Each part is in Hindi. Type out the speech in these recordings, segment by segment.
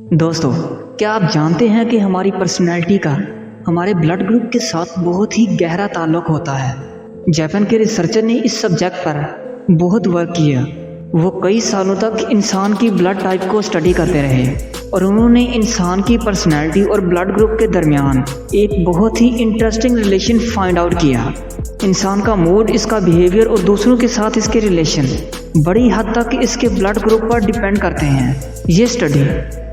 दोस्तों, क्या आप जानते हैं कि हमारी पर्सनैलिटी का हमारे ब्लड ग्रुप के साथ बहुत ही गहरा ताल्लुक होता है। जापान के रिसर्चर ने इस सब्जेक्ट पर बहुत वर्क किया। वो कई सालों तक इंसान की ब्लड टाइप को स्टडी करते रहे और उन्होंने इंसान की पर्सनैलिटी और ब्लड ग्रुप के दरमियान एक बहुत ही इंटरेस्टिंग रिलेशन फाइंड आउट किया। इंसान का मूड, इसका बिहेवियर और दूसरों के साथ इसके रिलेशन बड़ी हद तक इसके ब्लड ग्रुप पर डिपेंड करते हैं। ये स्टडी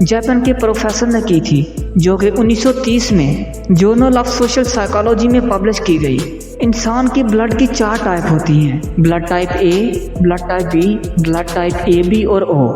जापान के प्रोफेसर ने की थी, जो कि 1930 में जर्नल ऑफ सोशल साइकोलॉजी में पब्लिश की गई। इंसान की ब्लड की 4 टाइप होती हैं: blood type A, blood type B, blood type A B और ओ।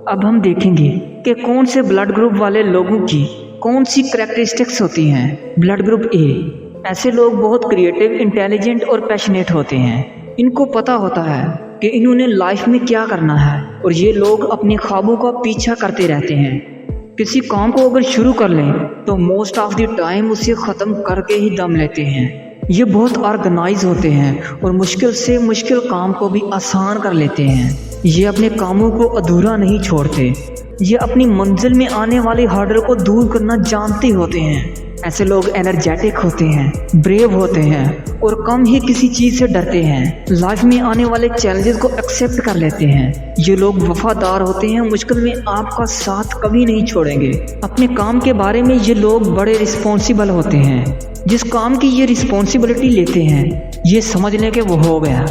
अब हम देखेंगे कि कौन से ब्लड ग्रुप वाले लोगों की कौन सी कैरेक्टरिस्टिक्स होती हैं। ब्लड ग्रुप ए, ऐसे लोग बहुत क्रिएटिव, इंटेलिजेंट और पैशनेट होते हैं। इनको पता होता है कि इन्होंने लाइफ में क्या करना है और ये लोग अपने ख्वाबों का पीछा करते रहते हैं। किसी काम को अगर शुरू कर लें तो मोस्ट ऑफ द टाइम उसे ख़त्म करके ही दम लेते हैं। ये बहुत ऑर्गेनाइज होते हैं और मुश्किल से मुश्किल काम को भी आसान कर लेते हैं। ये अपने कामों को अधूरा नहीं छोड़ते। ये अपनी मंजिल में आने वाले हार्डल को दूर करना जानते होते हैं। ऐसे लोग एनर्जेटिक होते हैं, ब्रेव होते हैं और कम ही किसी चीज़ से डरते हैं। लाइफ में आने वाले चैलेंजेस को एक्सेप्ट कर लेते हैं। ये लोग वफादार होते हैं, मुश्किल में आपका साथ कभी नहीं छोड़ेंगे। अपने काम के बारे में ये लोग बड़े रिस्पॉन्सिबल होते हैं। जिस काम की ये रिस्पॉन्सिबिलिटी लेते हैं, ये समझ लें कि वो हो गया।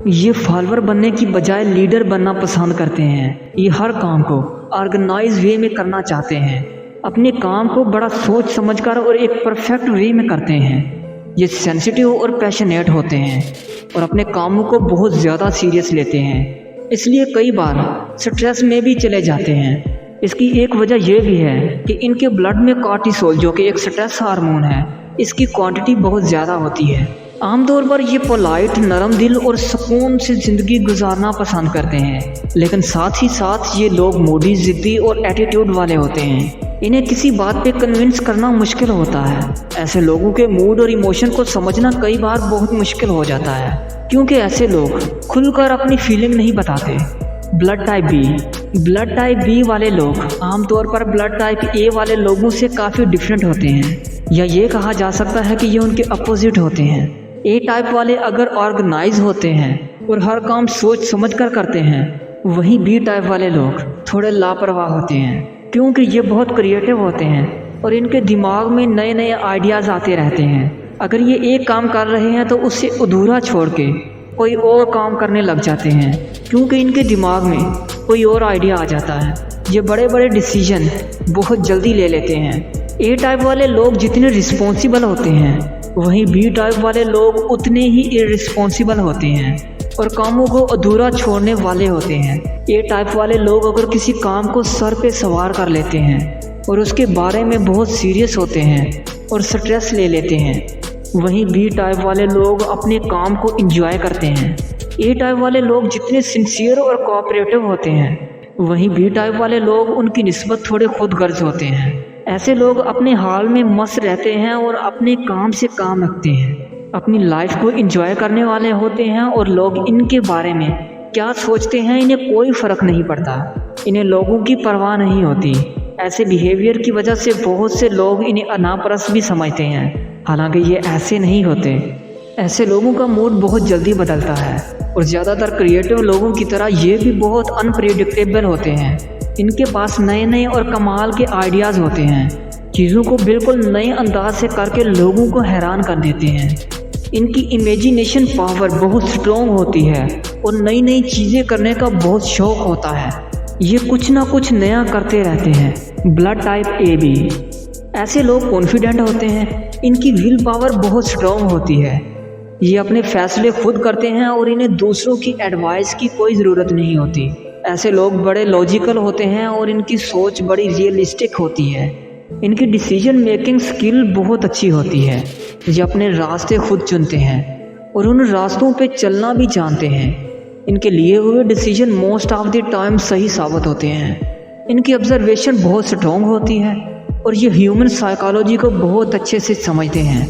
ये फॉलोअर बनने की बजाय लीडर बनना पसंद करते हैं। ये हर काम को ऑर्गेनाइज वे में करना चाहते हैं। अपने काम को बड़ा सोच समझकर और एक परफेक्ट वे में करते हैं। ये सेंसिटिव और पैशनेट होते हैं और अपने कामों को बहुत ज़्यादा सीरियस लेते हैं, इसलिए कई बार स्ट्रेस में भी चले जाते हैं। इसकी एक वजह यह भी है कि इनके ब्लड में कॉर्टिसोल, जो कि एक स्ट्रेस हार्मोन है, इसकी क्वांटिटी बहुत ज़्यादा होती है। आमतौर पर ये पोलाइट, नरम दिल और सुकून से ज़िंदगी गुजारना पसंद करते हैं, लेकिन साथ ही साथ ये लोग मूडी, ज़िद्दी और एटीट्यूड वाले होते हैं। इन्हें किसी बात पे कन्विंस करना मुश्किल होता है। ऐसे लोगों के मूड और इमोशन को समझना कई बार बहुत मुश्किल हो जाता है, क्योंकि ऐसे लोग खुलकर अपनी फीलिंग नहीं बताते। ब्लड टाइप बी वाले लोग आमतौर पर ब्लड टाइप ए वाले लोगों से काफ़ी डिफरेंट होते हैं, या ये कहा जा सकता है कि ये उनके अपोजिट होते हैं। ए टाइप वाले अगर ऑर्गेनाइज होते हैं और हर काम सोच समझ कर करते हैं, वहीं बी टाइप वाले लोग थोड़े लापरवाह होते हैं, क्योंकि ये बहुत क्रिएटिव होते हैं और इनके दिमाग में नए नए आइडियाज़ आते रहते हैं। अगर ये एक काम कर रहे हैं तो उससे अधूरा छोड़ के कोई और काम करने लग जाते हैं, क्योंकि इनके दिमाग में कोई और आइडिया आ जाता है। ये बड़े बड़े डिसीजन बहुत जल्दी ले लेते हैं। ए टाइप वाले लोग जितने रिस्पॉन्सिबल होते हैं, वहीं बी टाइप वाले लोग उतने ही इररिस्पॉन्सिबल होते हैं और कामों को अधूरा छोड़ने वाले होते हैं। ए टाइप वाले लोग अगर किसी काम को सर पे सवार कर लेते हैं और उसके बारे में बहुत सीरियस होते हैं और स्ट्रेस ले लेते हैं, वहीं बी टाइप वाले लोग अपने काम को एंजॉय करते हैं। ए टाइप वाले लोग जितने सिंसियर और कोऑपरेटिव होते हैं, वहीं बी टाइप वाले लोग उनकी निस्बत थोड़े खुदगर्ज होते हैं। ऐसे लोग अपने हाल में मस्त रहते हैं और अपने काम से काम रखते हैं, अपनी लाइफ को एंजॉय करने वाले होते हैं और लोग इनके बारे में क्या सोचते हैं इन्हें कोई फ़र्क नहीं पड़ता। इन्हें लोगों की परवाह नहीं होती। ऐसे बिहेवियर की वजह से बहुत से लोग इन्हें अनापरस भी समझते हैं, हालांकि ये ऐसे नहीं होते। ऐसे लोगों का मूड बहुत जल्दी बदलता है और ज़्यादातर क्रिएटिव लोगों की तरह ये भी बहुत अनप्रेडिक्टेबल होते हैं। इनके पास नए नए और कमाल के आइडियाज़ होते हैं, चीज़ों को बिल्कुल नए अंदाज से करके लोगों को हैरान कर देते हैं। इनकी इमेजिनेशन पावर बहुत स्ट्रॉन्ग होती है और नई नई चीज़ें करने का बहुत शौक़ होता है। ये कुछ ना कुछ नया करते रहते हैं। ब्लड टाइप ए बी, ऐसे लोग कॉन्फिडेंट होते हैं। इनकी विल पावर बहुत स्ट्रॉन्ग होती है। ये अपने फैसले खुद करते हैं और इन्हें दूसरों की एडवाइस की कोई ज़रूरत नहीं होती। ऐसे लोग बड़े लॉजिकल होते हैं और इनकी सोच बड़ी रियलिस्टिक होती है। इनकी डिसीजन मेकिंग स्किल बहुत अच्छी होती है। ये अपने रास्ते खुद चुनते हैं और उन रास्तों पे चलना भी जानते हैं। इनके लिए हुए decision most of the time सही साबित होते हैं। इनकी ऑब्जर्वेशन बहुत स्ट्रॉन्ग होती है और ये ह्यूमन साइकोलॉजी को बहुत अच्छे से समझते हैं।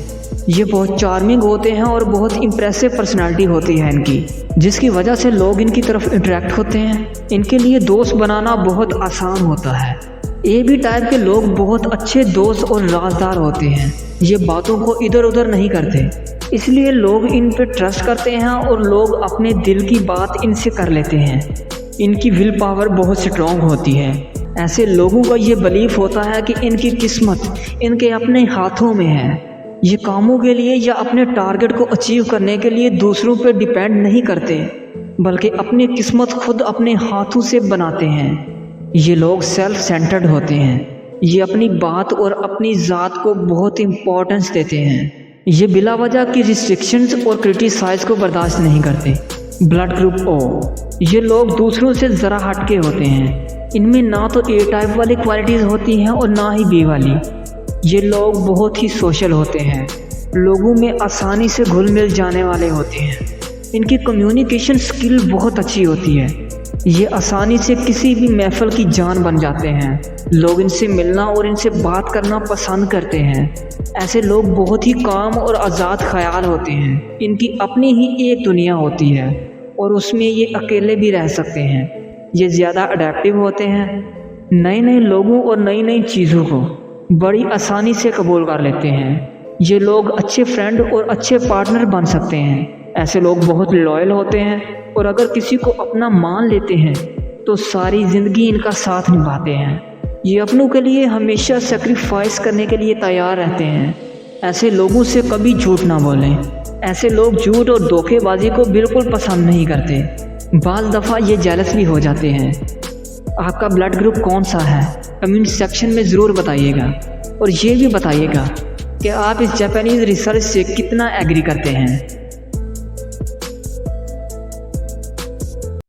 ये बहुत चार्मिंग होते हैं और बहुत इम्प्रेसिव पर्सनालिटी होती है इनकी, जिसकी वजह से लोग इनकी तरफ इंटरेक्ट होते हैं। इनके लिए दोस्त बनाना बहुत आसान होता है। ए बी टाइप के लोग बहुत अच्छे दोस्त और राजदार होते हैं। ये बातों को इधर उधर नहीं करते, इसलिए लोग इन पे ट्रस्ट करते हैं और लोग अपने दिल की बात इनसे कर लेते हैं। इनकी विल पावर बहुत स्ट्रॉन्ग होती है। ऐसे लोगों का ये बिलीफ होता है कि इनकी किस्मत इनके अपने हाथों में है। ये कामों के लिए या अपने टारगेट को अचीव करने के लिए दूसरों पर डिपेंड नहीं करते, बल्कि अपनी किस्मत खुद अपने हाथों से बनाते हैं। ये लोग सेल्फ सेंटर्ड होते हैं। ये अपनी बात और अपनी ज़ात को बहुत इम्पोर्टेंस देते हैं। ये बिला वजह की रिस्ट्रिक्शंस और क्रिटिसाइज को बर्दाश्त नहीं करते। ब्लड ग्रुप ओ, ये लोग दूसरों से ज़रा हटके होते हैं। इनमें ना तो ए टाइप वाली क्वालिटीज़ होती हैं और ना ही बी वाली। ये लोग बहुत ही सोशल होते हैं, लोगों में आसानी से घुल मिल जाने वाले होते हैं। इनकी कम्युनिकेशन स्किल बहुत अच्छी होती है। ये आसानी से किसी भी महफिल की जान बन जाते हैं। लोग इनसे मिलना और इनसे बात करना पसंद करते हैं। ऐसे लोग बहुत ही काम और आज़ाद ख्याल होते हैं। इनकी अपनी ही एक दुनिया होती है और उसमें ये अकेले भी रह सकते हैं। ये ज़्यादा अडेप्टिव होते हैं। नए नए लोगों और नई नई चीज़ों को बड़ी आसानी से कबूल कर लेते हैं। ये लोग अच्छे फ्रेंड और अच्छे पार्टनर बन सकते हैं। ऐसे लोग बहुत लॉयल होते हैं और अगर किसी को अपना मान लेते हैं तो सारी ज़िंदगी इनका साथ निभाते हैं। ये अपनों के लिए हमेशा सेक्रीफाइस करने के लिए तैयार रहते हैं। ऐसे लोगों से कभी झूठ ना बोलें। ऐसे लोग झूठ और धोखेबाजी को बिल्कुल पसंद नहीं करते। बाज़ दफ़ा ये जेलस भी हो जाते हैं। आपका ब्लड ग्रुप कौन सा है? कमेंट सेक्शन में ज़रूर बताइएगा और ये भी बताइएगा कि आप इस जापानीज़ रिसर्च से कितना एग्री करते हैं।